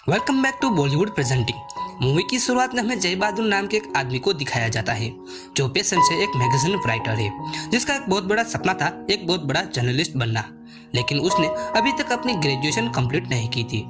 Welcome back to Bollywood presenting. Movie की शुरुआत में हमें जय बहादुर नाम के एक आदमी को दिखाया जाता है जो पेशेंट से एक मैगजीन राइटर है जिसका एक बहुत बड़ा सपना था एक बहुत बड़ा जर्नलिस्ट बनना, लेकिन उसने अभी तक अपनी ग्रेजुएशन कंप्लीट नहीं की थी।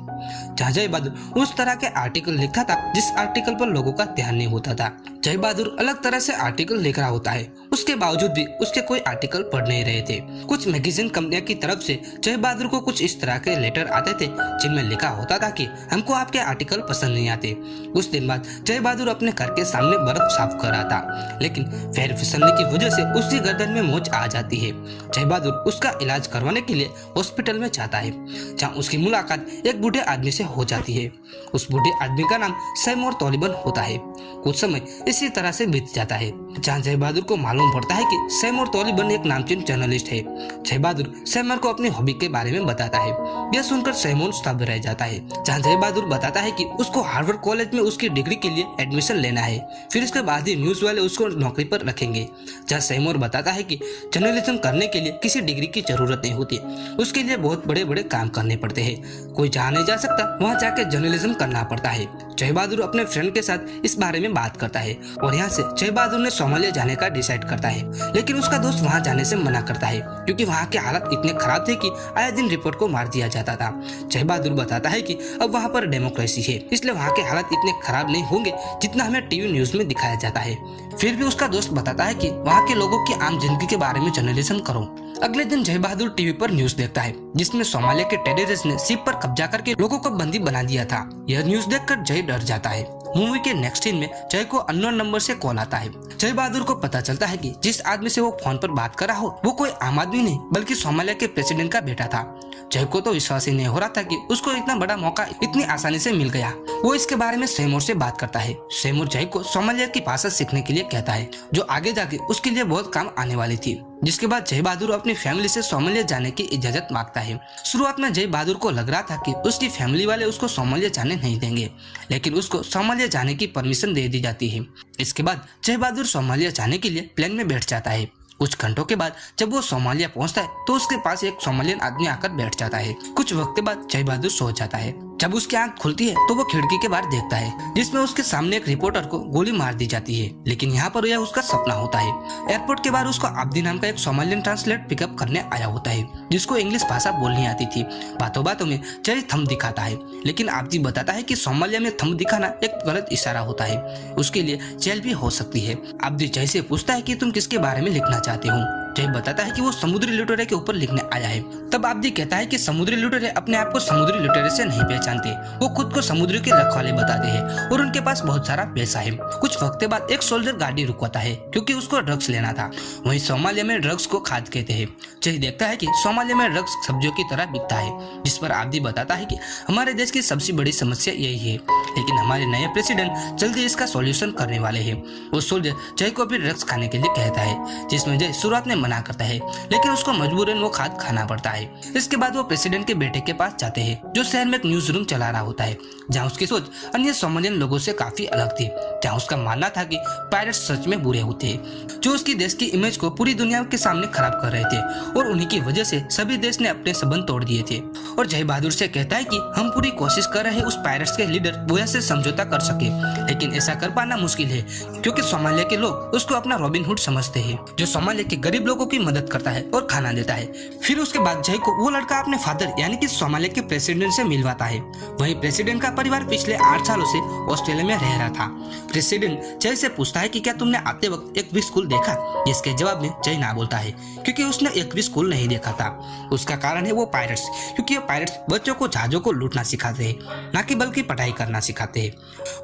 जहाँ जय बहादुर उस तरह के आर्टिकल लिखता था जिस आर्टिकल पर लोगों का ध्यान नहीं होता था। जय बहादुर अलग तरह से आर्टिकल लिख रहा होता है, उसके बावजूद भी उसके कोई आर्टिकल पढ़ नहीं रहे थे। कुछ मैगजीन कंपनियों की तरफ से जय बहादुर को कुछ इस तरह के लेटर आते थे जिनमें लिखा होता था कि हमको आपके आर्टिकल पसंद नहीं आते। कुछ दिन बाद जय बहादुर अपने घर के सामने बर्फ साफ कर रहा था, लेकिन पैर फिसलने की वजह से उसकी गर्दन में मोच आ जाती है। जय बहादुर उसका इलाज करवाने के लिए हॉस्पिटल में जाता है, जहाँ उसकी मुलाकात एक बूढ़े आदमी से हो जाती है। उस बूढ़े आदमी का नाम सैमुअल तोलिबन होता है। कुछ समय इसी तरह से बीत जाता है, जहाँ जय बहादुर को मालूम पड़ता है कि सैमुअल तोलिबन एक नामचीन जर्नलिस्ट है। जय बहादुर सैमुअल को अपनी हॉबी के बारे में बताता है। यह सुनकर सैमुअल स्तब्ध रह जाता है। जहाँ जय बहादुर बताता है कि उसको हार्वर्ड कॉलेज में उसकी डिग्री के लिए एडमिशन लेना है, फिर इसके बाद ही न्यूज वाले उसको नौकरी पर रखेंगे। जहाँ सैमुअल बताता है कि जर्नलिज्म करने के लिए किसी डिग्री की जरूरत नहीं होती, उसके लिए बहुत बड़े बड़े काम करने पड़ते हैं। कोई जहाँ नहीं जा सकता वहाँ जाके जर्नलिज्म करना पड़ता है। जय बहादुर अपने फ्रेंड के साथ इस बारे में बात करता है और यहाँ से जय बहादुर ने सोमालिया जाने का डिसाइड करता है, लेकिन उसका दोस्त वहाँ जाने से मना करता है क्योंकि वहाँ के हालात इतने खराब थे कि आए दिन रिपोर्ट को मार दिया जाता था। जय बहादुर बताता है कि अब वहाँ पर डेमोक्रेसी है, इसलिए वहाँ के हालात इतने खराब नहीं होंगे जितना हमें टीवी न्यूज में दिखाया जाता है। फिर भी उसका दोस्त बताता है कि वहाँ के लोगों की आम जिंदगी के बारे में जर्नलिज्म करो। अगले दिन जय बहादुर टीवी पर न्यूज देखता है जिसमें सोमालिया के टेररिस्ट ने शिप पर कब्जा करके लोगों को बंदी बना दिया था। यह न्यूज देखकर जय डर जाता है। मूवी के नेक्स्ट सीन में जय को अननोन नंबर से कॉल आता है। जय बहादुर को पता चलता है कि जिस आदमी से वो फोन पर बात कर रहा हो वो कोई आम आदमी नहीं बल्कि सोमालिया के प्रेसिडेंट का बेटा था। जय को तो विश्वास ही नहीं हो रहा था कि उसको इतना बड़ा मौका इतनी आसानी से मिल गया। वो इसके बारे में सैमुअल से बात करता है। सैमुअल जय को सोमालिया की भाषा सीखने के लिए कहता है जो आगे जाके उसके लिए बहुत काम आने वाली थी। जिसके बाद जय बहादुर अपनी फैमिली से सोमालिया जाने की इजाजत मांगता है। शुरुआत में जय बहादुर को लग रहा था कि उसकी फैमिली वाले उसको सोमालिया जाने नहीं देंगे, लेकिन उसको सोमालिया जाने की परमिशन दे दी जाती है। इसके बाद जय बहादुर सोमालिया जाने के लिए प्लेन में बैठ जाता है। कुछ घंटों के बाद जब वो सोमालिया पहुंचता है तो उसके पास एक सोमालियन आदमी आकर बैठ जाता है। कुछ वक्त बाद जय बहादुर सो जाता है। जब उसकी आंख खुलती है तो वो खिड़की के बाहर देखता है जिसमें उसके सामने एक रिपोर्टर को गोली मार दी जाती है, लेकिन यहाँ पर यह उसका सपना होता है। एयरपोर्ट के बाहर उसको आब्दी नाम का एक सोमालियन ट्रांसलेट पिकअप करने आया होता है जिसको इंग्लिश भाषा बोलनी आती थी। बातों बातों में जय थंब दिखाता है, लेकिन आब्दी बताता है कि सोमालिया में थंब दिखाना एक गलत इशारा होता है, उसके लिए जेल भी हो सकती है। आब्दी जय से पूछता है कि तुम किसके बारे में लिखना चाहते हो। जय बताता है कि वो समुद्री लुटेरे के ऊपर लिखने आया है। तब आब्दी कहता है कि समुद्री लुटेरे अपने आप को समुद्री लुटेरे से नहीं पहचानते, वो खुद को समुद्र के रखवाले बताते हैं और उनके पास बहुत सारा पैसा है। कुछ वक्त बाद एक सोल्जर गाड़ी रुकवाता है क्योंकि उसको ड्रग्स लेना था। वहीं सोमालिया में ड्रग्स को खाद कहते हैं। जय देखता है कि सोमालिया में ड्रग्स सब्जियों की तरह बिकता है, जिस पर आब्दी बताता है कि हमारे देश की सबसे बड़ी समस्या यही है, लेकिन हमारे नए प्रेसिडेंट जल्दी इसका सॉल्यूशन करने वाले हैं। वो सोल्जर जय को भी ड्रग्स खाने के लिए कहता है, जिसमें जय शुरुआत में मना करता है, लेकिन उसको मजबूरन वो खाद खाना पड़ता है। इसके बाद वो प्रेसिडेंट के बेटे के पास जाते हैं जो शहर में एक न्यूज रूम चला रहा होता है, जहाँ उसकी सोच अन्य सोमालियन लोगों से काफी अलग थी। जहाँ उसका मानना था कि पायरेट्स सच में बुरे होते हैं जो उसकी देश की इमेज को पूरी दुनिया के सामने खराब कर रहे थे, और उन्हीं की वजह से सभी देश ने अपने संबंध तोड़ दिए थे। और जय बहादुर से कहता है कि हम पूरी कोशिश कर रहे हैं उस पायरेट्स के लीडर बोया से समझौता कर सके, लेकिन ऐसा कर पाना मुश्किल है क्योंकि सोमालिया के लोग उसको अपना रॉबिन हुड समझते हैं जो सोमालिया के गरीब लोगों की मदद करता है और खाना देता है। फिर उसके बाद जय को वो लड़का अपने फादर यानी कि सोमालिया के प्रेसिडेंट से मिलवाता है। वहीं प्रेसिडेंट का परिवार पिछले 8 सालों से ऑस्ट्रेलिया में रह रहा था। प्रेसिडेंट जय से पूछता है कि क्या तुमने आते वक्त एक भी स्कूल देखा। इसके जवाब में जय ना बोलता है क्योंकि उसने एक भी स्कूल नहीं देखा था। उसका कारण है वो पायरेट्स, क्योंकि ये पायरेट्स बच्चों को जहाजों को लूटना सिखाते हैं, ना कि बल्कि पढ़ाई करना सिखाते हैं।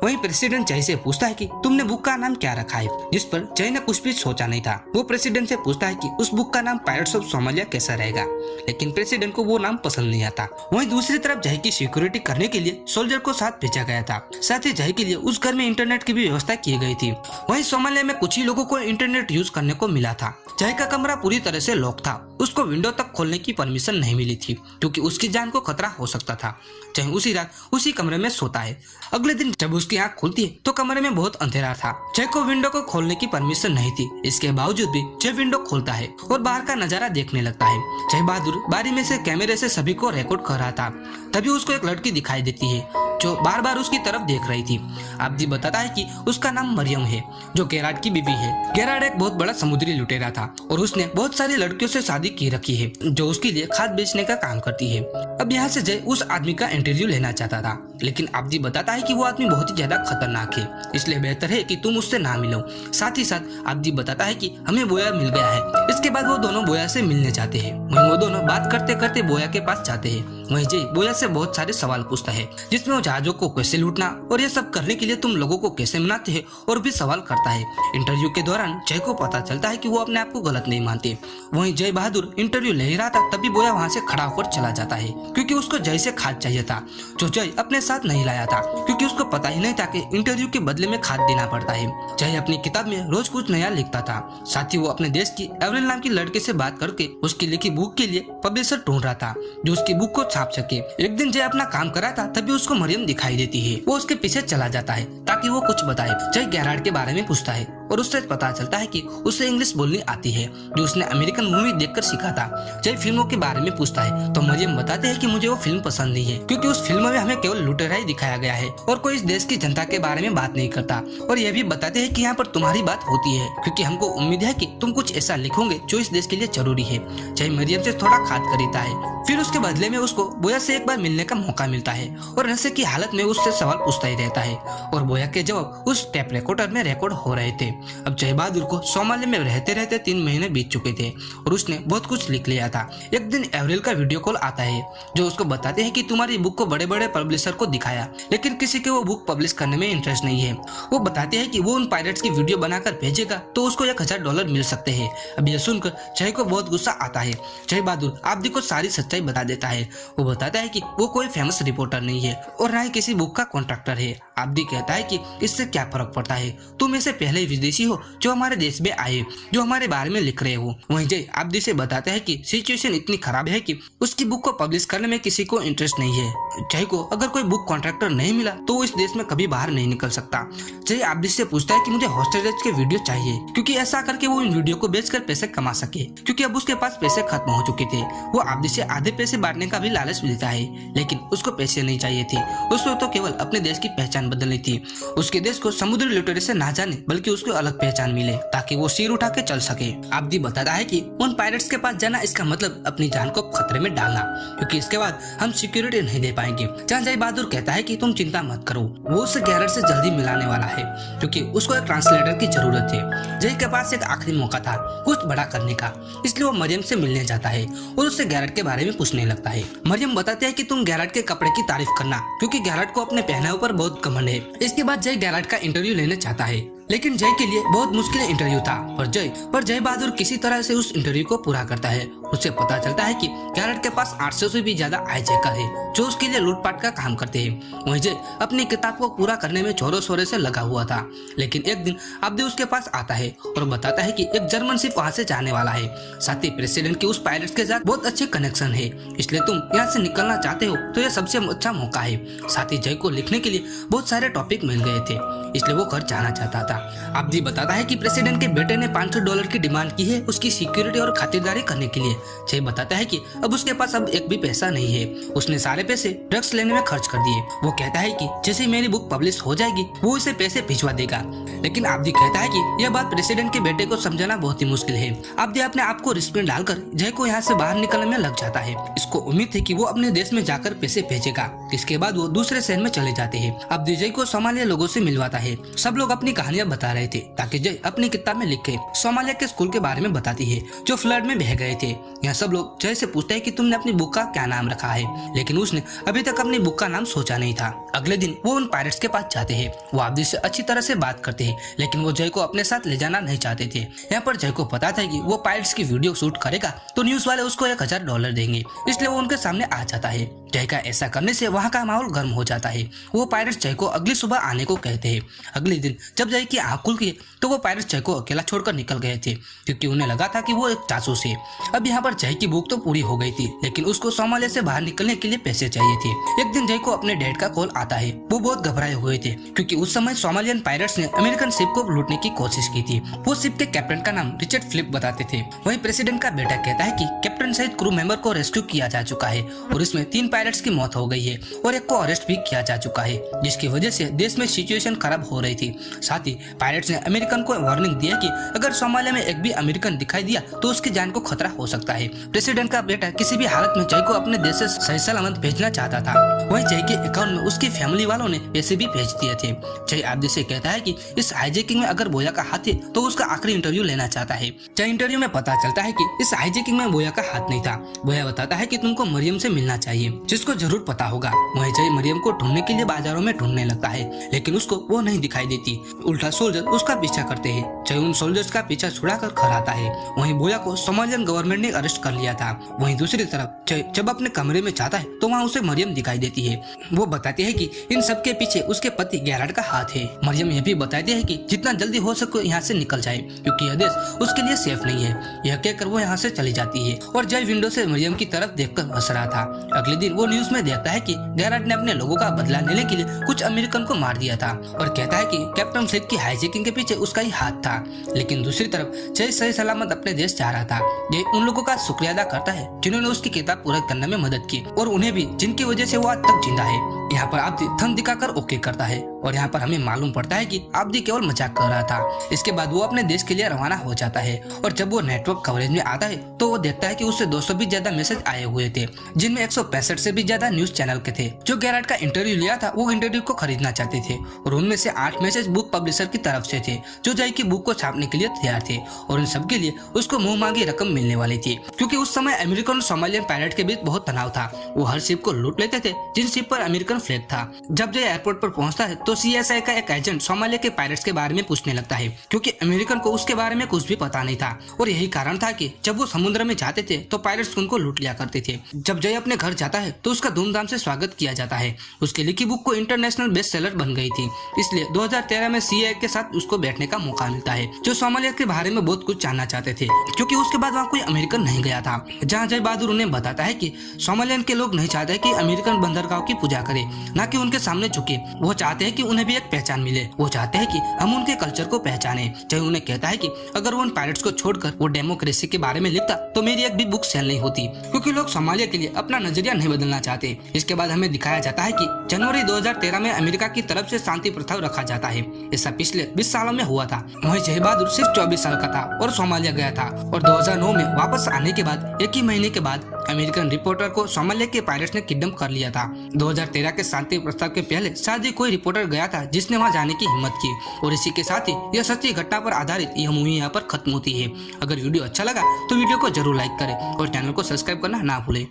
वहीं प्रेसिडेंट जय से पूछता है कि तुमने बुक का नाम क्या रखा है, जिस पर जय ने कुछ भी सोचा नहीं था। वो प्रेसिडेंट से पूछता है कि उस बुक का नाम पायरेट्स ऑफ सोमालिया कैसा रहेगा, लेकिन प्रेसिडेंट को वो नाम पसंद नहीं आता। वहीं दूसरी तरफ जय की सिक्योरिटी करने के लिए सोल्जर को साथ भेजा गया था। साथ ही जय के लिए उस घर में इंटरनेट की भी व्यवस्था की गई थी। वहीं सोमालिया में कुछ ही लोगों को इंटरनेट यूज करने को मिला था। जय का कमरा पूरी तरह से लॉक था, उसको विंडो तक खोलने की परमिशन नहीं मिली थी क्योंकि उसकी जान को खतरा हो सकता था। जय उसी रात उसी कमरे में सोता है। अगले दिन जब उसकी आंख खुलती है तो कमरे में बहुत अंधेरा था। जय को विंडो को खोलने की परमिशन नहीं थी, इसके बावजूद भी जय विंडो खोलता होता है और बाहर का नजारा देखने लगता है। जय बहादुर बारी में से कैमरे से सभी को रिकॉर्ड कर रहा था। तभी उसको एक लड़की दिखाई देती है जो बार बार उसकी तरफ देख रही थी। आब्दी बताता है कि उसका नाम मरियम है, जो गेरार्ड की बीवी है। गेरार्ड एक बहुत बड़ा समुद्री लुटेरा था और उसने बहुत सारी लड़कियों से शादी की रखी है जो उसके लिए खाद बेचने का काम करती है। अब यहाँ से जय उस आदमी का इंटरव्यू लेना चाहता था, लेकिन आब्दी बताता है कि वो आदमी बहुत ही ज्यादा खतरनाक है, इसलिए बेहतर है कि तुम उससे ना मिलो। साथ ही साथ आब्दी बताता है कि हमें बोया मिल गया है। इसके बाद वो दोनों बोया से मिलने जाते हैं। वहीं वो दोनों बात करते करते बोया के पास जाते हैं। वहीं जय बोया से बहुत सारे सवाल पूछता है, जिसमें वो जहाजों को कैसे लूटना और ये सब करने के लिए तुम लोगों को कैसे मनाते हैं और भी सवाल करता है। इंटरव्यू के दौरान जय को पता चलता है कि वो अपने आप को गलत नहीं मानते। वहीं जय बहादुर इंटरव्यू ले रहा था, तभी बोया वहाँ से खड़ा होकर चला जाता है, क्योंकि उसको जय से खाद चाहिए था, जो जय अपने साथ नहीं लाया था, क्योंकि उसको पता ही नहीं था कि इंटरव्यू के बदले में खाद देना पड़ता है। जय अपनी किताब में रोज कुछ नया लिखता था। साथ ही वो अपने देश की एवरेल नाम की लड़के से बात करके उसकी लिखी बुक के लिए पब्लिशर ढूंढ रहा था जो उसकी बुक को छाप सके। एक दिन जय अपना काम कर रहा था, तभी उसको मरियम दिखाई देती है। वो उसके पीछे चला जाता है ताकि वो कुछ बताए। जय गेरार्ड के बारे में पूछता है और उससे पता चलता है कि उसे इंग्लिश बोलनी आती है, जो उसने अमेरिकन मूवी देखकर सीखा था। जय फिल्मों के बारे में पूछता है तो मरियम बताते हैं कि मुझे वो फिल्म पसंद नहीं है, क्योंकि उस फिल्म में हमें केवल लुटेरा ही दिखाया गया है और कोई इस देश की जनता के बारे में बात नहीं करता। और यह भी बताते हैं कि यहाँ पर तुम्हारी बात होती है, क्योंकि हमको उम्मीद है कि तुम कुछ ऐसा लिखोगे जो इस देश के लिए जरूरी है। जय मरियम से थोड़ा खाद खरीदता है, फिर उसके बदले में उसको बोया से एक बार मिलने का मौका मिलता है और नशे की हालत में उससे सवाल पूछता ही रहता है और बोया के जवाब उस टेप रिकॉर्डर में रिकॉर्ड हो रहे थे। अब जय बहादुर को सोमालिया में रहते रहते 3 महीने बीत चुके थे और उसने बहुत कुछ लिख लिया था। एक दिन एवरेल का वीडियो कॉल आता है, जो उसको बताते हैं कि तुम्हारी बुक को बड़े बड़े पब्लिशर को दिखाया, लेकिन किसी के वो बुक पब्लिश करने में इंटरेस्ट नहीं है। वो बताते हैं कि वो उन पायरेट्स की वीडियो बनाकर भेजेगा तो उसको $1000 मिल सकते हैं। अब यह सुनकर जय को बहुत गुस्सा आता है। जय बहादुर आब्दी को सारी सच्चाई बता देता है। वो बताता है कि वो कोई फेमस रिपोर्टर नहीं है और ना ही किसी बुक का कॉन्ट्रैक्टर है। आब्दी कहता है कि इससे क्या फर्क पड़ता है, तुम ऐसे पहले विदेशी हो जो हमारे देश में आए, जो हमारे बारे में लिख रहे हो। वहीं जय आब्दी से बताता है कि सिचुएशन इतनी खराब है कि उसकी बुक को पब्लिश करने में किसी को इंटरेस्ट नहीं है। जय को अगर कोई बुक कॉन्ट्रैक्टर नहीं मिला तो वो इस देश में कभी बाहर नहीं निकल सकता। जय आब्दी से पूछता है कि मुझे हॉस्टेज के वीडियो चाहिए, क्योंकि ऐसा करके वो इन वीडियो को बेचकर पैसे कमा सके, क्योंकि अब उसके पास पैसे खत्म हो चुके थे। वो आब्दी से आधे पैसे बांटने का भी लालच देता है, लेकिन उसको पैसे नहीं चाहिए थे। उसको तो केवल अपने देश की पहचान बदलनी थी। उसके देश को समुद्री लुटेरे से ना जाने, बल्कि उसको अलग पहचान मिले ताकि वो सिर उठा के चल सके। आब्दी बताता है कि उन पायरेट्स के पास जाना इसका मतलब अपनी जान को खतरे में डालना, क्योंकि इसके बाद हम सिक्योरिटी नहीं दे पाएंगे। जहाँ जय बहादुर कहता है कि तुम चिंता मत करो, वो उसे गेरार्ड से जल्दी मिलाने वाला है, क्योंकि उसको एक ट्रांसलेटर की जरूरत है। जय के पास एक आखिरी मौका था कुछ बड़ा करने का, इसलिए वो मरियम से मिलने जाता है और उससे गेरार्ड के बारे में पूछने लगता है। मरियम बताती है कि तुम गेरार्ड के कपड़े की तारीफ करना, क्योंकि गेरार्ड को अपने पहनावे पर बहुत घमंड है। इसके बाद जय गेरार्ड का इंटरव्यू लेना चाहता है, लेकिन जय के लिए बहुत मुश्किल इंटरव्यू था पर जय बहादुर किसी तरह से उस इंटरव्यू को पूरा करता है। उसे पता चलता है कि गेरार्ड के पास 800 से भी ज्यादा हाईजैकर है जो उसके लिए लूटपाट का काम करते हैं। वहीं जय अपनी किताब को पूरा करने में जोरों शोरों से लगा हुआ था, लेकिन एक दिन आब्दी उसके पास आता है और बताता है कि एक जर्मन शिप वहाँ से जाने वाला है। साथ ही प्रेसिडेंट की उस पायलट के साथ बहुत अच्छे कनेक्शन है, इसलिए तुम यहाँ से निकलना चाहते हो तो यह सबसे अच्छा मौका है। साथ ही जय को लिखने के लिए बहुत सारे टॉपिक मिल गए थे, इसलिए वो घर जाना चाहता था। आब्दी बताता है कि प्रेसिडेंट के बेटे ने $500 की डिमांड की है उसकी सिक्योरिटी और खातिरदारी करने के लिए। जय बताता है कि अब उसके पास अब एक भी पैसा नहीं है, उसने सारे पैसे ड्रग्स लेने में खर्च कर दिए। वो कहता है कि जैसे मेरी बुक पब्लिश हो जाएगी वो इसे पैसे भिजवा देगा, लेकिन आब्दी कहता है कि यह बात प्रेसिडेंट के बेटे को समझाना बहुत ही मुश्किल है। आब्दी अपने आप को रिस्क में डालकर जय को यहाँ से बाहर निकलने में लग जाता है। इसको उम्मीद थी कि वो अपने देश में जाकर पैसे भेजेगा, इसके बाद वो दूसरे शहर में चले जाते हैं। आब्दी जय को सोमालिया लोगों से मिलवाता है। सब लोग अपनी कहानियां बता रहे थे ताकि जय अपनी किताब में लिखे। सोमालिया के स्कूल के बारे में बताती है जो फ्लड में बह गए थे। यहाँ सब लोग जय से पूछते हैं कि तुमने अपनी बुक का क्या नाम रखा है, लेकिन उसने अभी तक अपनी बुक का नाम सोचा नहीं था। अगले दिन वो उन पायरेट्स के पास जाते हैं। वो आब्दी से अच्छी तरह से बात करते हैं, लेकिन वो जय को अपने साथ ले जाना नहीं चाहते थे। यहाँ पर जय को पता था कि वो पायरेट्स की वीडियो शूट करेगा तो न्यूज वाले उसको $1000 देंगे, इसलिए वो उनके सामने आ जाता है। जय का ऐसा करने से वहाँ का माहौल गर्म हो जाता है। वो पायरेट्स जय को अगली सुबह आने को कहते हैं। अगले दिन जब जय की आँख खुल गई तो वो पायरेट्स जय को अकेला छोड़कर निकल गए थे, क्योंकि उन्हें लगा था कि वो एक जासूस है। अब यहाँ पर जय की भूख तो पूरी हो गई थी, लेकिन उसको सोमालिया से बाहर निकलने के लिए पैसे चाहिए थे। एक दिन जय को अपने डैड का कॉल आता है। वो बहुत घबराए हुए थे, क्योंकि उस समय सोमालियन पायरेट्स ने अमेरिकन शिप को लूटने की कोशिश की थी। वो शिप के कैप्टन का नाम रिचर्ड फिलिप बताते थे। वहीं प्रेसिडेंट का बेटा कहता है कि कैप्टन सहित क्रू मेंबर को रेस्क्यू किया जा चुका है और इसमें 3 पायरेट्स की मौत हो गई है और एक को अरेस्ट भी किया जा चुका है, जिसकी वजह से देश में सिचुएशन खराब हो रही थी। साथ ही पायरेट्स ने अमेरिकन को वार्निंग दिया कि अगर सोमालिया में एक भी अमेरिकन दिखाई दिया तो उसकी जान को खतरा हो सकता है। प्रेसिडेंट का बेटा किसी भी हालत में जय को अपने देश से सही सलामत भेजना चाहता था। वहीं जय के अकाउंट में उसकी फैमिली वालों ने पैसे भी भेज दिए थे। जय आब्दी से कहता है कि इस हाईजैकिंग में अगर बोया का हाथ है तो उसका आखिरी इंटरव्यू लेना चाहता है। जय इंटरव्यू में पता चलता है कि इस हाईजैकिंग में बोया का हाथ नहीं था। बोया बताता है कि तुमको मरियम से मिलना चाहिए, जिसको जरूर पता होगा। वहीं जय मरियम को ढूंढने के लिए बाजारों में ढूंढने लगता है, लेकिन उसको वो नहीं दिखाई देती। उल्टा सोल्जर उसका पीछा करते हैं। जय उन सोल्जर्स का पीछा छुड़ाकर घर आता है। वहीं बोया को सोमालियन गवर्नमेंट ने अरेस्ट कर लिया था। वहीं दूसरी तरफ जय जब अपने कमरे में जाता है तो वहाँ उसे मरियम दिखाई देती है। वो बताती है कि इन सब के पीछे उसके पति गैराड का हाथ है। मरियम यह भी बताती है कि जितना जल्दी हो सके यहाँ से निकल जाए, क्योंकि यह देश उसके लिए सेफ नहीं है। यह कहकर वो यहाँ से चली जाती है और जय विंडो से मरियम की तरफ देखकर हंस रहा था। अगले दिन वो न्यूज में देखता है कि गैराड ने अपने लोगों का बदला लेने के लिए कुछ अमेरिकन को मार दिया था और कहता है कि कैप्टन फिलिप की हाईजैकिंग के पीछे उसका ही हाथ था। लेकिन दूसरी तरफ जय सही सलामत अपने देश जा रहा था। जय उन लोगों का शुक्रिया अदा करता है जिन्होंने उसकी किताब पूरा करने में मदद की, और उन्हें भी जिनकी वजह से वो आज तक जिंदा है। यहाँ पर आब्दी थम दिखाकर ओके करता है और यहाँ पर हमें मालूम पड़ता है कि आब्दी केवल मजाक कर रहा था। इसके बाद वो अपने देश के लिए रवाना हो जाता है और जब वो नेटवर्क कवरेज में आता है तो वो देखता है कि उससे 200 भी ज्यादा मैसेज आए हुए थे, जिनमें 165 से भी ज्यादा न्यूज चैनल के थे जो गैराड का इंटरव्यू लिया था। वो इंटरव्यू को खरीदना चाहते थे और उनमें से 8 मैसेज बुक पब्लिशर की तरफ से थे जो जय की बुक को छापने के लिए तैयार थे, और इन सबके लिए उसको मुंह मांगी रकम मिलने वाली थी। क्योंकि उस समय अमेरिकन और सोमालियन पायरेट के बीच बहुत तनाव था। वो हर शिप को लूट लेते थे जिन शिप पर अमेरिकन फ्लैग था। जब जय एयरपोर्ट पर पहुंचता है तो CSI का एक एजेंट सोमालिया के पायरेट्स के बारे में पूछने लगता है, क्योंकि अमेरिकन को उसके बारे में कुछ भी पता नहीं था। और यही कारण था कि जब वो समुद्र में जाते थे तो पायरेट्स उनको लूट लिया करते थे। जब जय अपने घर जाता है तो उसका धूमधाम से स्वागत किया जाता है। उसकी लिखी बुक को इंटरनेशनल बेस्ट सेलर बन गई थी, इसलिए 2013 में CIA के साथ उसको बैठने का मौका मिलता है, जो सोमालिया के बारे में बहुत कुछ जानना चाहते थे, क्योंकि उसके बाद वहाँ कोई अमेरिकन नहीं गया था। जहाँ जय बहादुर उन्हें बताता है कि सोमालियन के लोग नहीं चाहते कि अमेरिकन बंदरगाह की पूजा करे, न कि उनके सामने झुके। वो चाहते हैं कि उन्हें भी एक पहचान मिले। वो चाहते हैं कि हम उनके कल्चर को पहचाने। जय उन्हें कहता है कि अगर वो उन पायरेट्स को छोड़कर वो डेमोक्रेसी के बारे में लिखता तो मेरी एक भी बुक सेल नहीं होती, क्योंकि लोग सोमालिया के लिए अपना नजरिया नहीं बदलना चाहते। इसके बाद हमें दिखाया जाता है कि जनवरी 2013 में अमेरिका की तरफ से शांति प्रस्ताव रखा जाता है। ऐसा पिछले 20 सालों में हुआ था। वहीं जय बहादुर सिर्फ 24 साल का था और सोमालिया गया था, और 2009 में वापस आने के बाद एक ही महीने के बाद अमेरिकन रिपोर्टर को सोमालिया के पायरेट्स ने किडनैप कर लिया था। 2013 के शांति प्रस्ताव के पहले शायद ही कोई रिपोर्टर गया था जिसने वहां जाने की हिम्मत की। और इसी के साथ ही यह सच्ची घटना पर आधारित यह मूवी यहाँ पर खत्म होती है। अगर वीडियो अच्छा लगा तो वीडियो को जरूर लाइक करें और चैनल को सब्सक्राइब करना ना भूलें।